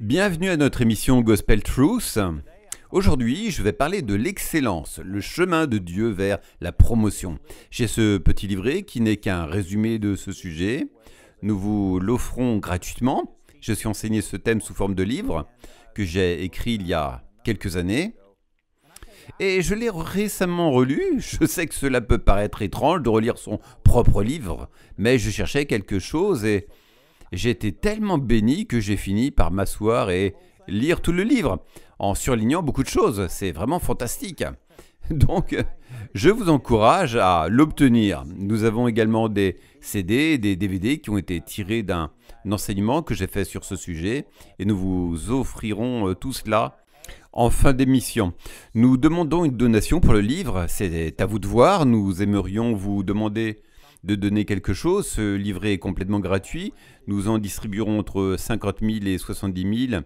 Bienvenue à notre émission Gospel Truth. Aujourd'hui, je vais parler de l'excellence, le chemin de Dieu vers la promotion. J'ai ce petit livret qui n'est qu'un résumé de ce sujet. Nous vous l'offrons gratuitement. Je suis enseigné ce thème sous forme de livre que j'ai écrit il y a quelques années. Et je l'ai récemment relu. Je sais que cela peut paraître étrange de relire son propre livre, mais je cherchais quelque chose et j'ai été tellement béni que j'ai fini par m'asseoir et lire tout le livre, en surlignant beaucoup de choses. C'est vraiment fantastique. Donc, je vous encourage à l'obtenir. Nous avons également des CD, des DVD qui ont été tirés d'un enseignement que j'ai fait sur ce sujet, et nous vous offrirons tout cela en fin d'émission. Nous demandons une donation pour le livre. C'est à vous de voir. Nous aimerions vous demander de donner quelque chose. Ce livret est complètement gratuit. Nous en distribuerons entre 50 000 et 70 000.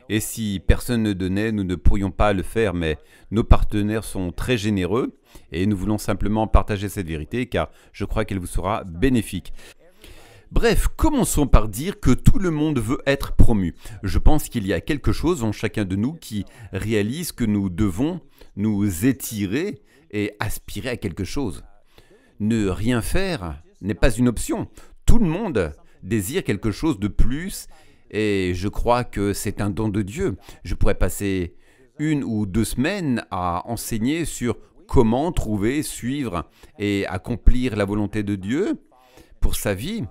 Et si personne ne donnait, nous ne pourrions pas le faire, mais nos partenaires sont très généreux et nous voulons simplement partager cette vérité car je crois qu'elle vous sera bénéfique. Bref, commençons par dire que tout le monde veut être promu. Je pense qu'il y a quelque chose en chacun de nous qui réalise que nous devons nous étirer et aspirer à quelque chose. Ne rien faire n'est pas une option. Tout le monde désire quelque chose de plus et je crois que c'est un don de Dieu. Je pourrais passer 1 ou 2 semaines à enseigner sur comment trouver, suivre et accomplir la volonté de Dieu pour sa vie.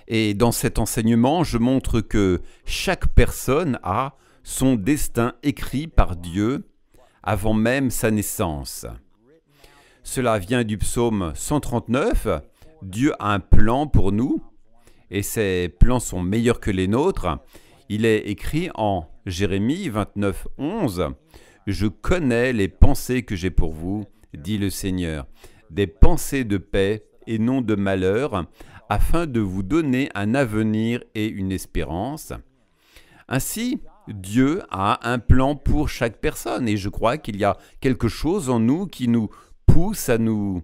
Et dans cet enseignement, je montre que chaque personne a son destin écrit par Dieu avant même sa naissance. Cela vient du psaume 139. Dieu a un plan pour nous et ses plans sont meilleurs que les nôtres. Il est écrit en Jérémie 29, 11. « Je connais les pensées que j'ai pour vous, dit le Seigneur, des pensées de paix et non de malheur, afin de vous donner un avenir et une espérance. » Ainsi, Dieu a un plan pour chaque personne et je crois qu'il y a quelque chose en nous qui nous pousse à nous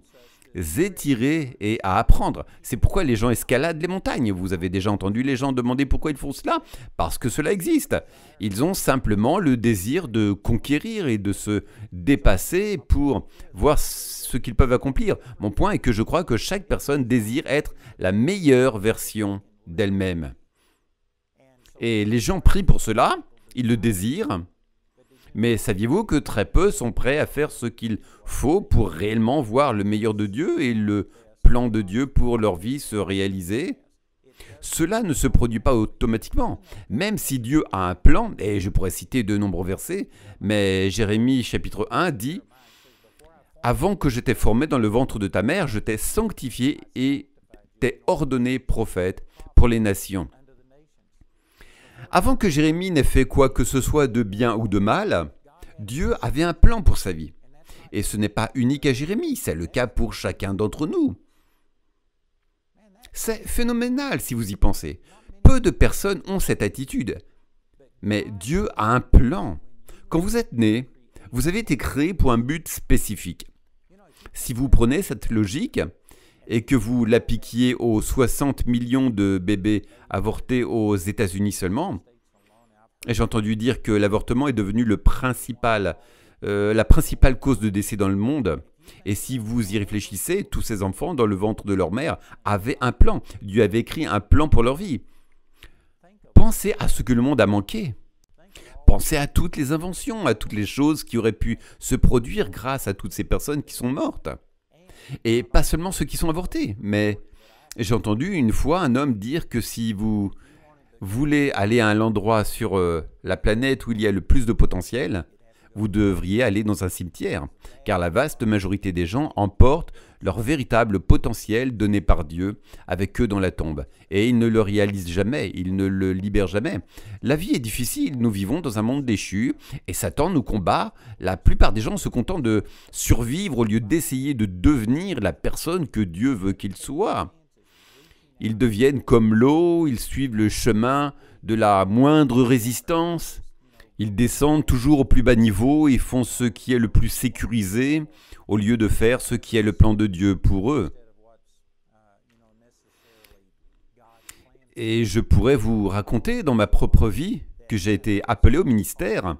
étirer et à apprendre. C'est pourquoi les gens escaladent les montagnes. Vous avez déjà entendu les gens demander pourquoi ils font cela? Parce que cela existe. Ils ont simplement le désir de conquérir et de se dépasser pour voir ce qu'ils peuvent accomplir. Mon point est que je crois que chaque personne désire être la meilleure version d'elle-même. Et les gens prient pour cela, ils le désirent. Mais saviez-vous que très peu sont prêts à faire ce qu'il faut pour réellement voir le meilleur de Dieu et le plan de Dieu pour leur vie se réaliser? Cela ne se produit pas automatiquement. Même si Dieu a un plan, et je pourrais citer de nombreux versets, mais Jérémie chapitre 1 dit « Avant que je t'ai formé dans le ventre de ta mère, je t'ai sanctifié et t'ai ordonné prophète pour les nations. » Avant que Jérémie n'ait fait quoi que ce soit de bien ou de mal, Dieu avait un plan pour sa vie. Et ce n'est pas unique à Jérémie, c'est le cas pour chacun d'entre nous. C'est phénoménal si vous y pensez. Peu de personnes ont cette attitude. Mais Dieu a un plan. Quand vous êtes né, vous avez été créé pour un but spécifique. Si vous prenez cette logique et que vous l'appliquiez aux 60 millions de bébés avortés aux États-Unis seulement, et j'ai entendu dire que l'avortement est devenu la principale cause de décès dans le monde, et si vous y réfléchissez, tous ces enfants dans le ventre de leur mère avaient un plan. Dieu avait écrit un plan pour leur vie. Pensez à ce que le monde a manqué. Pensez à toutes les inventions, à toutes les choses qui auraient pu se produire grâce à toutes ces personnes qui sont mortes. Et pas seulement ceux qui sont avortés, mais j'ai entendu une fois un homme dire que si vous voulez aller à un endroit sur la planète où il y a le plus de potentiel, vous devriez aller dans un cimetière, car la vaste majorité des gens emportent leur véritable potentiel donné par Dieu avec eux dans la tombe. Et ils ne le réalisent jamais, ils ne le libèrent jamais. La vie est difficile, nous vivons dans un monde déchu, et Satan nous combat. La plupart des gens se contentent de survivre au lieu d'essayer de devenir la personne que Dieu veut qu'ils soient. Ils deviennent comme l'eau, ils suivent le chemin de la moindre résistance. Ils descendent toujours au plus bas niveau et font ce qui est le plus sécurisé au lieu de faire ce qui est le plan de Dieu pour eux. Et je pourrais vous raconter dans ma propre vie que j'ai été appelé au ministère.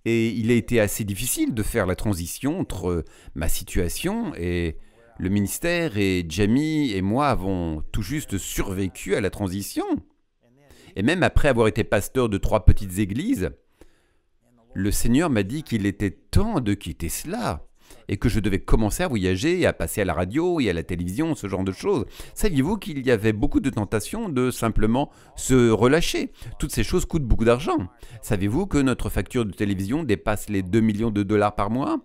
Et il a été assez difficile de faire la transition entre ma situation et le ministère. Et Jamie et moi avons tout juste survécu à la transition. Et même après avoir été pasteur de 3 petites églises, le Seigneur m'a dit qu'il était temps de quitter cela et que je devais commencer à voyager et à passer à la radio et à la télévision, ce genre de choses. Saviez-vous qu'il y avait beaucoup de tentations de simplement se relâcher? Toutes ces choses coûtent beaucoup d'argent. Savez-vous que notre facture de télévision dépasse les 2 millions de dollars par mois?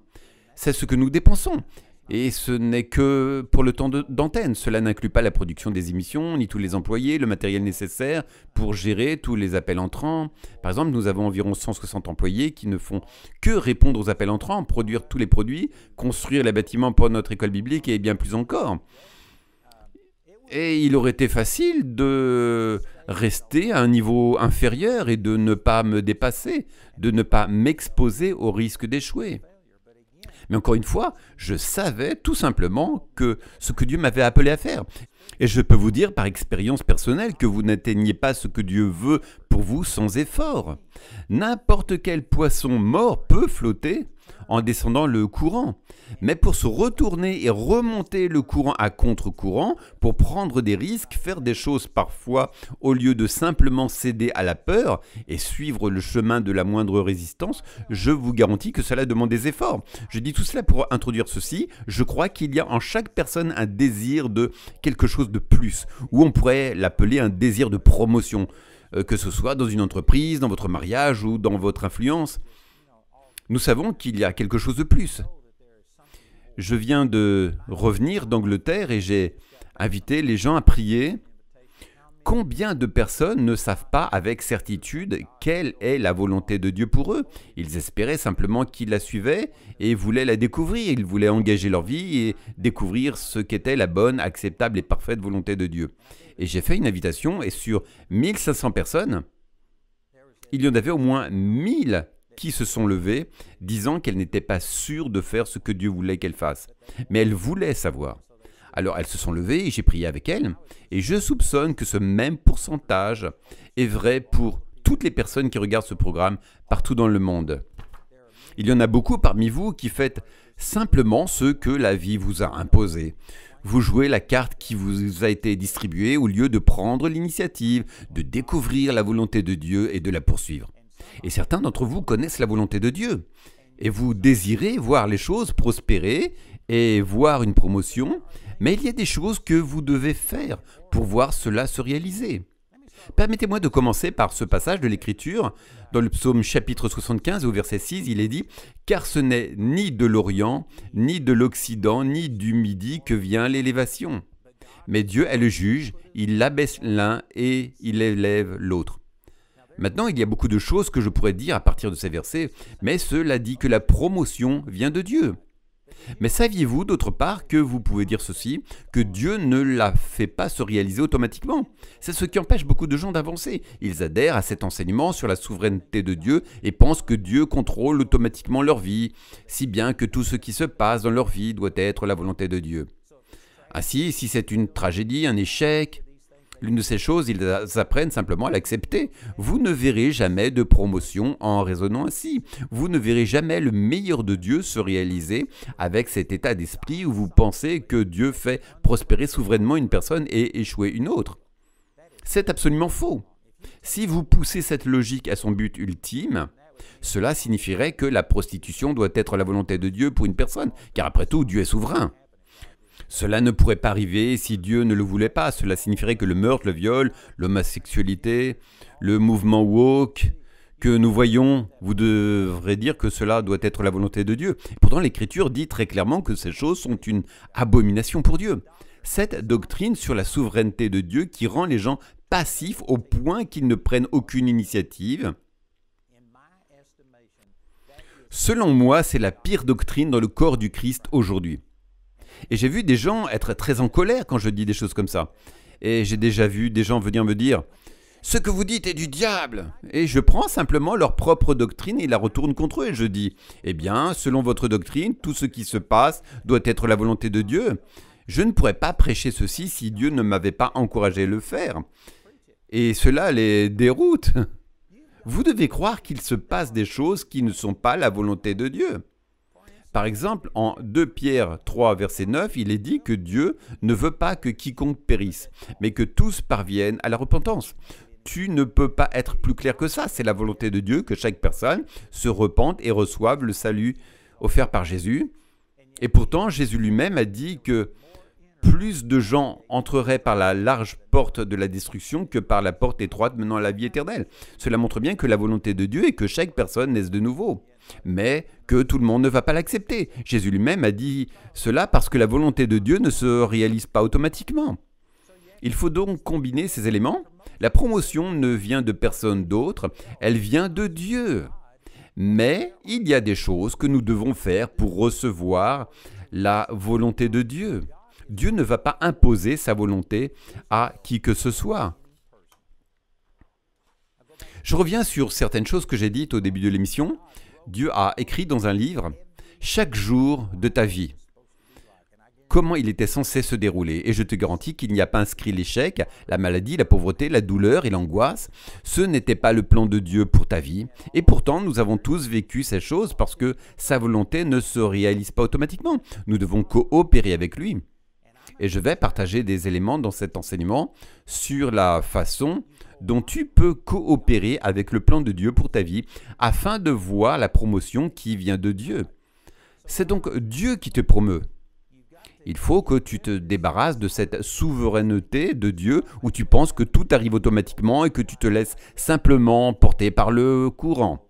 C'est ce que nous dépensons. Et ce n'est que pour le temps d'antenne. Cela n'inclut pas la production des émissions, ni tous les employés, le matériel nécessaire pour gérer tous les appels entrants. Par exemple, nous avons environ 160 employés qui ne font que répondre aux appels entrants, produire tous les produits, construire les bâtiments pour notre école biblique et bien plus encore. Et il aurait été facile de rester à un niveau inférieur et de ne pas me dépasser, de ne pas m'exposer au risque d'échouer. Mais encore une fois, je savais tout simplement que ce que Dieu m'avait appelé à faire. Et je peux vous dire par expérience personnelle que vous n'atteignez pas ce que Dieu veut pour vous sans effort. N'importe quel poisson mort peut flotter en descendant le courant. Mais pour se retourner et remonter le courant à contre-courant, pour prendre des risques, faire des choses parfois au lieu de simplement céder à la peur et suivre le chemin de la moindre résistance, je vous garantis que cela demande des efforts. Je dis tout cela pour introduire ceci. Je crois qu'il y a en chaque personne un désir de quelque chose de plus, ou on pourrait l'appeler un désir de promotion, que ce soit dans une entreprise, dans votre mariage ou dans votre influence. Nous savons qu'il y a quelque chose de plus. Je viens de revenir d'Angleterre et j'ai invité les gens à prier. Combien de personnes ne savent pas avec certitude quelle est la volonté de Dieu pour eux? Ils espéraient simplement qu'ils la suivaient et voulaient la découvrir. Ils voulaient engager leur vie et découvrir ce qu'était la bonne, acceptable et parfaite volonté de Dieu. Et j'ai fait une invitation et sur 1500 personnes, il y en avait au moins 1000 qui se sont levées, disant qu'elles n'étaient pas sûres de faire ce que Dieu voulait qu'elles fassent. Mais elles voulaient savoir. Alors elles se sont levées et j'ai prié avec elles, et je soupçonne que ce même pourcentage est vrai pour toutes les personnes qui regardent ce programme partout dans le monde. Il y en a beaucoup parmi vous qui faites simplement ce que la vie vous a imposé. Vous jouez la carte qui vous a été distribuée au lieu de prendre l'initiative, de découvrir la volonté de Dieu et de la poursuivre. Et certains d'entre vous connaissent la volonté de Dieu. Et vous désirez voir les choses prospérer et voir une promotion, mais il y a des choses que vous devez faire pour voir cela se réaliser. Permettez-moi de commencer par ce passage de l'Écriture. Dans le psaume chapitre 75 au verset 6, il est dit « Car ce n'est ni de l'Orient, ni de l'Occident, ni du Midi que vient l'élévation. Mais Dieu est le juge, il abaisse l'un et il élève l'autre. » Maintenant, il y a beaucoup de choses que je pourrais dire à partir de ces versets, mais cela dit que la promotion vient de Dieu. Mais saviez-vous d'autre part que vous pouvez dire ceci, que Dieu ne la fait pas se réaliser automatiquement? C'est ce qui empêche beaucoup de gens d'avancer. Ils adhèrent à cet enseignement sur la souveraineté de Dieu et pensent que Dieu contrôle automatiquement leur vie, si bien que tout ce qui se passe dans leur vie doit être la volonté de Dieu. Ainsi, si c'est une tragédie, un échec, l'une de ces choses, ils apprennent simplement à l'accepter. Vous ne verrez jamais de promotion en raisonnant ainsi. Vous ne verrez jamais le meilleur de Dieu se réaliser avec cet état d'esprit où vous pensez que Dieu fait prospérer souverainement une personne et échouer une autre. C'est absolument faux. Si vous poussez cette logique à son but ultime, cela signifierait que la prostitution doit être la volonté de Dieu pour une personne, car après tout, Dieu est souverain. Cela ne pourrait pas arriver si Dieu ne le voulait pas. Cela signifierait que le meurtre, le viol, l'homosexualité, le mouvement woke que nous voyons, vous devrez dire que cela doit être la volonté de Dieu. Pourtant, l'Écriture dit très clairement que ces choses sont une abomination pour Dieu. Cette doctrine sur la souveraineté de Dieu qui rend les gens passifs au point qu'ils ne prennent aucune initiative, selon moi, c'est la pire doctrine dans le corps du Christ aujourd'hui. Et j'ai vu des gens être très en colère quand je dis des choses comme ça. Et j'ai déjà vu des gens venir me dire « Ce que vous dites est du diable !» Et je prends simplement leur propre doctrine et la retourne contre eux. Et je dis « Eh bien, selon votre doctrine, tout ce qui se passe doit être la volonté de Dieu. Je ne pourrais pas prêcher ceci si Dieu ne m'avait pas encouragé à le faire. » Et cela les déroute. Vous devez croire qu'il se passe des choses qui ne sont pas la volonté de Dieu. Par exemple, en 2 Pierre 3, verset 9, il est dit que Dieu ne veut pas que quiconque périsse, mais que tous parviennent à la repentance. Tu ne peux pas être plus clair que ça. C'est la volonté de Dieu que chaque personne se repente et reçoive le salut offert par Jésus. Et pourtant, Jésus lui-même a dit que plus de gens entreraient par la large porte de la destruction que par la porte étroite menant à la vie éternelle. Cela montre bien que la volonté de Dieu est que chaque personne naisse de nouveau, mais que tout le monde ne va pas l'accepter. Jésus lui-même a dit cela parce que la volonté de Dieu ne se réalise pas automatiquement. Il faut donc combiner ces éléments. La promotion ne vient de personne d'autre, elle vient de Dieu. Mais il y a des choses que nous devons faire pour recevoir la volonté de Dieu. Dieu ne va pas imposer sa volonté à qui que ce soit. Je reviens sur certaines choses que j'ai dites au début de l'émission. Dieu a écrit dans un livre « Chaque jour de ta vie ». Comment il était censé se dérouler. Et je te garantis qu'il n'y a pas inscrit l'échec, la maladie, la pauvreté, la douleur et l'angoisse. Ce n'était pas le plan de Dieu pour ta vie. Et pourtant, nous avons tous vécu ces choses parce que sa volonté ne se réalise pas automatiquement. Nous devons coopérer avec lui. Et je vais partager des éléments dans cet enseignement sur la façon dont tu peux coopérer avec le plan de Dieu pour ta vie afin de voir la promotion qui vient de Dieu. C'est donc Dieu qui te promeut. Il faut que tu te débarrasses de cette souveraineté de Dieu où tu penses que tout arrive automatiquement et que tu te laisses simplement porter par le courant.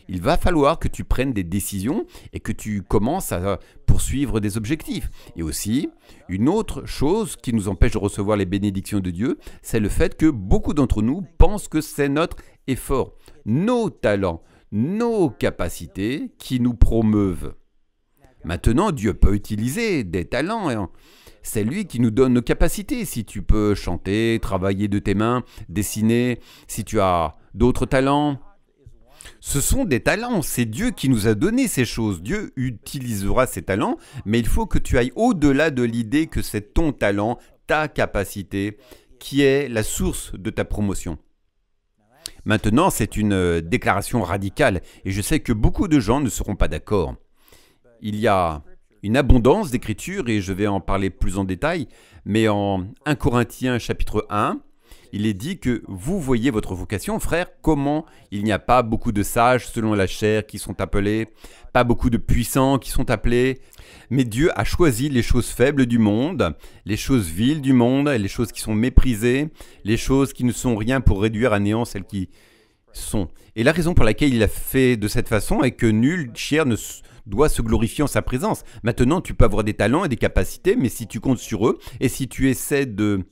Il va falloir que tu prennes des décisions et que tu commences à poursuivre des objectifs. Et aussi, une autre chose qui nous empêche de recevoir les bénédictions de Dieu, c'est le fait que beaucoup d'entre nous pensent que c'est notre effort, nos talents, nos capacités qui nous promeuvent. Maintenant, Dieu peut utiliser des talents. C'est lui qui nous donne nos capacités. Si tu peux chanter, travailler de tes mains, dessiner, si tu as d'autres talents, ce sont des talents. C'est Dieu qui nous a donné ces choses. Dieu utilisera ces talents, mais il faut que tu ailles au-delà de l'idée que c'est ton talent, ta capacité, qui est la source de ta promotion. Maintenant, c'est une déclaration radicale et je sais que beaucoup de gens ne seront pas d'accord. Il y a une abondance d'écritures et je vais en parler plus en détail, mais en 1 Corinthiens chapitre 1, il est dit que vous voyez votre vocation, frère, comment il n'y a pas beaucoup de sages selon la chair qui sont appelés, pas beaucoup de puissants qui sont appelés, mais Dieu a choisi les choses faibles du monde, les choses viles du monde, les choses qui sont méprisées, les choses qui ne sont rien pour réduire à néant celles qui sont. Et la raison pour laquelle il a fait de cette façon est que nul chair ne doit se glorifier en sa présence. Maintenant, tu peux avoir des talents et des capacités, mais si tu comptes sur eux et si tu essaies de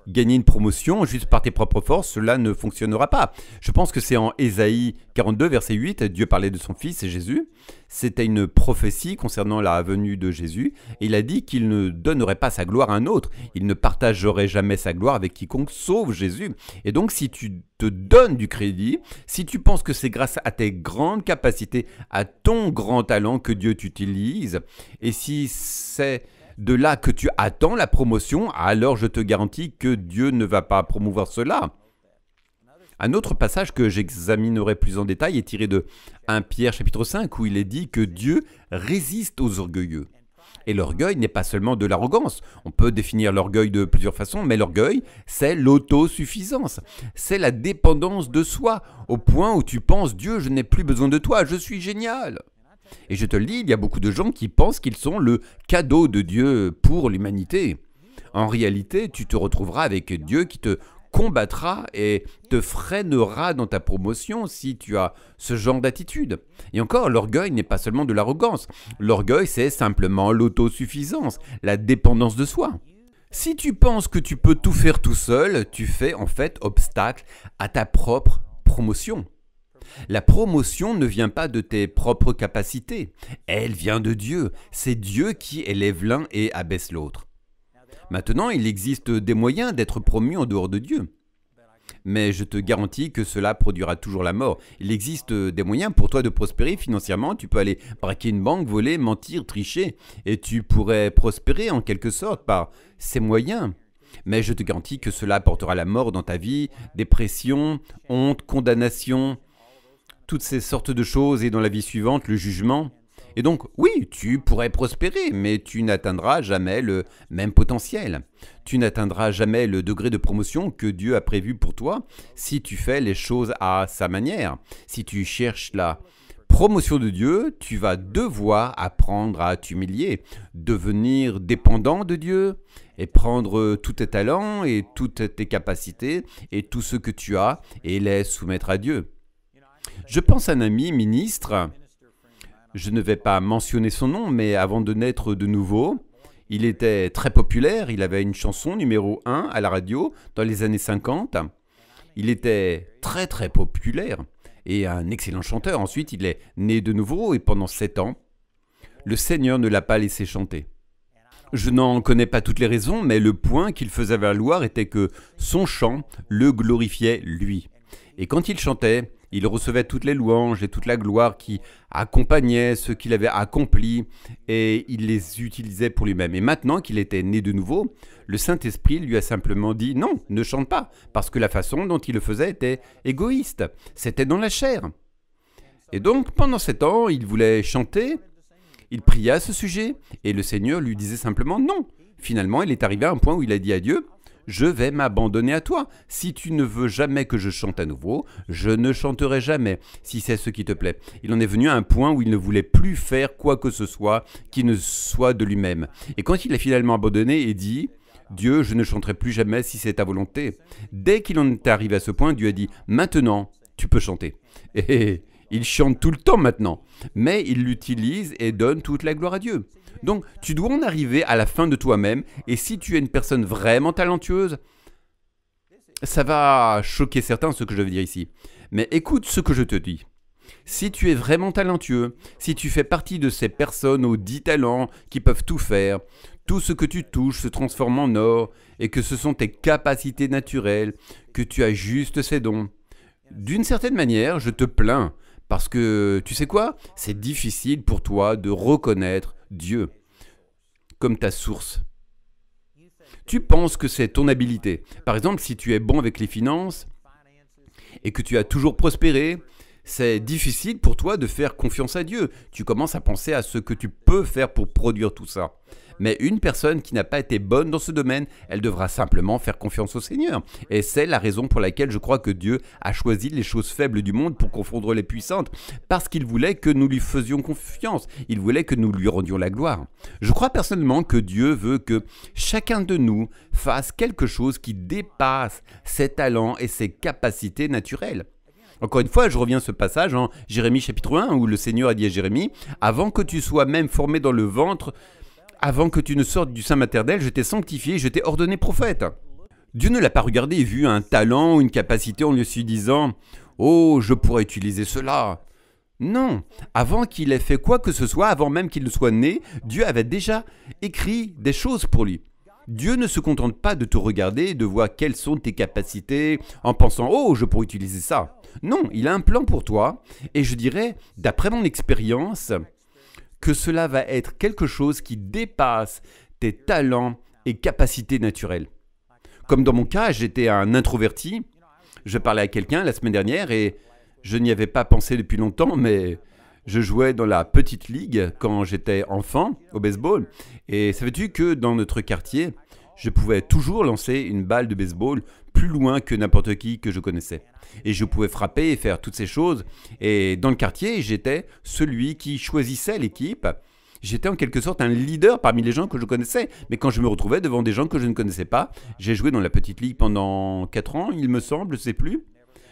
gagner une promotion juste par tes propres forces, cela ne fonctionnera pas. Je pense que c'est en Ésaïe 42, verset 8, Dieu parlait de son fils, Jésus. C'était une prophétie concernant la venue de Jésus. Et il a dit qu'il ne donnerait pas sa gloire à un autre. Il ne partagerait jamais sa gloire avec quiconque sauf Jésus. Et donc, si tu te donnes du crédit, si tu penses que c'est grâce à tes grandes capacités, à ton grand talent que Dieu t'utilise, et si c'est de là que tu attends la promotion, alors je te garantis que Dieu ne va pas promouvoir cela. Un autre passage que j'examinerai plus en détail est tiré de 1 Pierre chapitre 5 où il est dit que Dieu résiste aux orgueilleux. Et l'orgueil n'est pas seulement de l'arrogance. On peut définir l'orgueil de plusieurs façons, mais l'orgueil, c'est l'autosuffisance. C'est la dépendance de soi, au point où tu penses « Dieu, je n'ai plus besoin de toi, je suis génial !» Et je te le dis, il y a beaucoup de gens qui pensent qu'ils sont le cadeau de Dieu pour l'humanité. En réalité, tu te retrouveras avec Dieu qui te combattra et te freinera dans ta promotion si tu as ce genre d'attitude. Et encore, l'orgueil n'est pas seulement de l'arrogance. L'orgueil, c'est simplement l'autosuffisance, la dépendance de soi. Si tu penses que tu peux tout faire tout seul, tu fais en fait obstacle à ta propre promotion. La promotion ne vient pas de tes propres capacités, elle vient de Dieu. C'est Dieu qui élève l'un et abaisse l'autre. Maintenant, il existe des moyens d'être promu en dehors de Dieu. Mais je te garantis que cela produira toujours la mort. Il existe des moyens pour toi de prospérer financièrement. Tu peux aller braquer une banque, voler, mentir, tricher. Et tu pourrais prospérer en quelque sorte par ces moyens. Mais je te garantis que cela apportera la mort dans ta vie, dépression, honte, condamnation, toutes ces sortes de choses et dans la vie suivante, le jugement. Et donc, oui, tu pourrais prospérer, mais tu n'atteindras jamais le même potentiel. Tu n'atteindras jamais le degré de promotion que Dieu a prévu pour toi si tu fais les choses à sa manière. Si tu cherches la promotion de Dieu, tu vas devoir apprendre à t'humilier, devenir dépendant de Dieu et prendre tous tes talents et toutes tes capacités et tout ce que tu as et les soumettre à Dieu. Je pense à un ami ministre. Je ne vais pas mentionner son nom, mais avant de naître de nouveau, il était très populaire. Il avait une chanson numéro 1 à la radio dans les années 50. Il était très très populaire et un excellent chanteur. Ensuite, il est né de nouveau et pendant 7 ans, le Seigneur ne l'a pas laissé chanter. Je n'en connais pas toutes les raisons, mais le point qu'il faisait valoir était que son chant le glorifiait lui. Et quand il chantait, il recevait toutes les louanges et toute la gloire qui accompagnaient ce qu'il avait accompli et il les utilisait pour lui-même. Et maintenant qu'il était né de nouveau, le Saint-Esprit lui a simplement dit « Non, ne chante pas » parce que la façon dont il le faisait était égoïste, c'était dans la chair. Et donc pendant 7 ans, il voulait chanter, il pria à ce sujet et le Seigneur lui disait simplement « Non ». Finalement, il est arrivé à un point où il a dit à Dieu « Je vais m'abandonner à toi. Si tu ne veux jamais que je chante à nouveau, je ne chanterai jamais, si c'est ce qui te plaît. » Il en est venu à un point où il ne voulait plus faire quoi que ce soit qui ne soit de lui-même. Et quand il a finalement abandonné et dit « Dieu, je ne chanterai plus jamais si c'est ta volonté », dès qu'il en est arrivé à ce point, Dieu a dit « Maintenant, tu peux chanter. » Et il chante tout le temps maintenant, mais il l'utilise et donne toute la gloire à Dieu. Donc, tu dois en arriver à la fin de toi-même, et si tu es une personne vraiment talentueuse, ça va choquer certains ce que je veux dire ici. Mais écoute ce que je te dis. Si tu es vraiment talentueux, si tu fais partie de ces personnes aux 10 talents qui peuvent tout faire, tout ce que tu touches se transforme en or, et que ce sont tes capacités naturelles, que tu as juste ces dons, d'une certaine manière, je te plains, parce que, tu sais quoi? C'est difficile pour toi de reconnaître Dieu comme ta source. Tu penses que c'est ton habilité. Par exemple, si tu es bon avec les finances et que tu as toujours prospéré, c'est difficile pour toi de faire confiance à Dieu. Tu commences à penser à ce que tu peux faire pour produire tout ça. Mais une personne qui n'a pas été bonne dans ce domaine, elle devra simplement faire confiance au Seigneur. Et c'est la raison pour laquelle je crois que Dieu a choisi les choses faibles du monde pour confondre les puissantes. Parce qu'il voulait que nous lui faisions confiance. Il voulait que nous lui rendions la gloire. Je crois personnellement que Dieu veut que chacun de nous fasse quelque chose qui dépasse ses talents et ses capacités naturelles. Encore une fois, je reviens à ce passage en Jérémie chapitre 1 où le Seigneur a dit à Jérémie « Avant que tu sois même formé dans le ventre, avant que tu ne sortes du sein maternel, je t'ai sanctifié, je t'ai ordonné prophète. » Dieu ne l'a pas regardé et vu un talent, une capacité en lui disant « Oh, je pourrais utiliser cela. » Non, avant qu'il ait fait quoi que ce soit, avant même qu'il ne soit né, Dieu avait déjà écrit des choses pour lui. Dieu ne se contente pas de te regarder et de voir quelles sont tes capacités en pensant « Oh, je pourrais utiliser ça. » Non, il a un plan pour toi et je dirais, d'après mon expérience, que cela va être quelque chose qui dépasse tes talents et capacités naturelles. Comme dans mon cas, j'étais un introverti. Je parlais à quelqu'un la semaine dernière et je n'y avais pas pensé depuis longtemps, mais je jouais dans la petite ligue quand j'étais enfant au baseball. Et savais-tu que dans notre quartier, je pouvais toujours lancer une balle de baseball plus loin que n'importe qui que je connaissais. Et je pouvais frapper et faire toutes ces choses. Et dans le quartier, j'étais celui qui choisissait l'équipe. J'étais en quelque sorte un leader parmi les gens que je connaissais. Mais quand je me retrouvais devant des gens que je ne connaissais pas, j'ai joué dans la petite ligue pendant 4 ans, il me semble, je ne sais plus.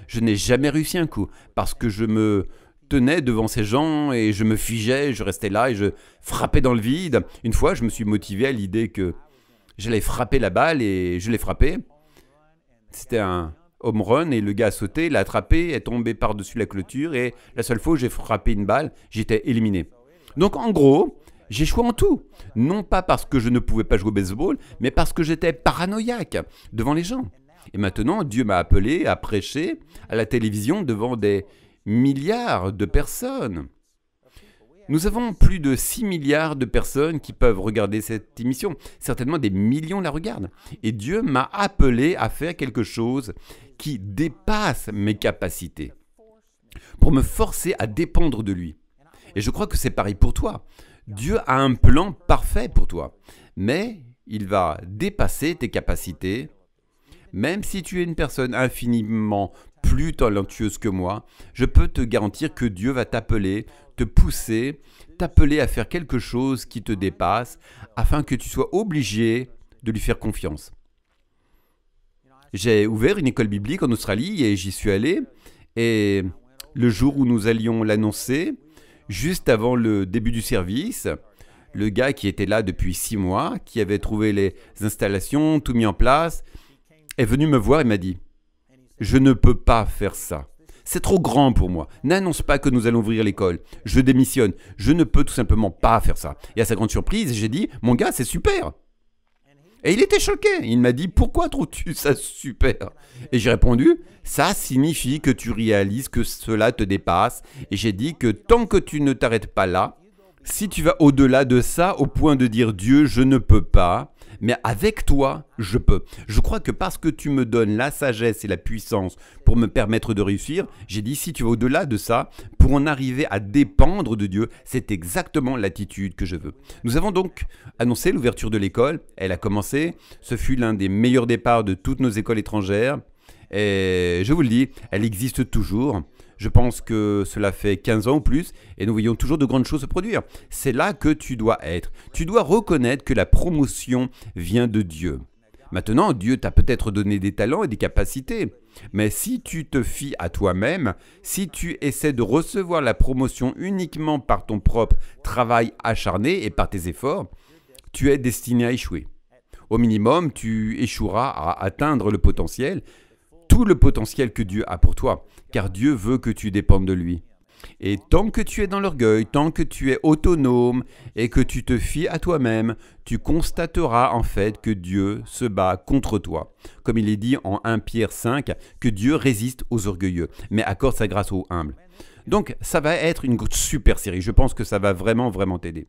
Je n'ai jamais réussi un coup parce que je me tenais devant ces gens et je me figeais, je restais là et je frappais dans le vide. Une fois, je me suis motivé à l'idée que j'allais frapper la balle et je l'ai frappé. C'était un home run et le gars a sauté, l'a attrapé, est tombé par-dessus la clôture et la seule fois où j'ai frappé une balle, j'étais éliminé. Donc en gros, j'ai joué en tout. Non pas parce que je ne pouvais pas jouer au baseball, mais parce que j'étais paranoïaque devant les gens. Et maintenant, Dieu m'a appelé à prêcher à la télévision devant des milliards de personnes. Nous avons plus de 6 milliards de personnes qui peuvent regarder cette émission. Certainement des millions la regardent. Et Dieu m'a appelé à faire quelque chose qui dépasse mes capacités, pour me forcer à dépendre de lui. Et je crois que c'est pareil pour toi. Dieu a un plan parfait pour toi, mais il va dépasser tes capacités. Même si tu es une personne infiniment plus talentueuse que moi, je peux te garantir que Dieu va t'appeler, te pousser, t'appeler à faire quelque chose qui te dépasse, afin que tu sois obligé de lui faire confiance. J'ai ouvert une école biblique en Australie et j'y suis allé. Et le jour où nous allions l'annoncer, juste avant le début du service, le gars qui était là depuis 6 mois, qui avait trouvé les installations, tout mis en place, est venu me voir et m'a dit « Je ne peux pas faire ça. C'est trop grand pour moi. N'annonce pas que nous allons ouvrir l'école. Je démissionne. Je ne peux tout simplement pas faire ça. » Et à sa grande surprise, j'ai dit « Mon gars, c'est super !» Et il était choqué. Il m'a dit « Pourquoi trouves-tu ça super ?» Et j'ai répondu « Ça signifie que tu réalises que cela te dépasse. » Et j'ai dit que tant que tu ne t'arrêtes pas là, si tu vas au-delà de ça, au point de dire « Dieu, je ne peux pas », mais avec toi, je peux. Je crois que parce que tu me donnes la sagesse et la puissance pour me permettre de réussir, j'ai dit si tu vas au-delà de ça, pour en arriver à dépendre de Dieu, c'est exactement l'attitude que je veux. Nous avons donc annoncé l'ouverture de l'école, elle a commencé, ce fut l'un des meilleurs départs de toutes nos écoles étrangères, et je vous le dis, elle existe toujours. Je pense que cela fait 15 ans ou plus et nous voyons toujours de grandes choses se produire. C'est là que tu dois être. Tu dois reconnaître que la promotion vient de Dieu. Maintenant, Dieu t'a peut-être donné des talents et des capacités. Mais si tu te fies à toi-même, si tu essaies de recevoir la promotion uniquement par ton propre travail acharné et par tes efforts, tu es destiné à échouer. Au minimum, tu échoueras à atteindre le potentiel, tout le potentiel que Dieu a pour toi, car Dieu veut que tu dépendes de lui. Et tant que tu es dans l'orgueil, tant que tu es autonome et que tu te fies à toi-même, tu constateras en fait que Dieu se bat contre toi. Comme il est dit en 1 Pierre 5, que Dieu résiste aux orgueilleux, mais accorde sa grâce aux humbles. Donc ça va être une super série, je pense que ça va vraiment t'aider.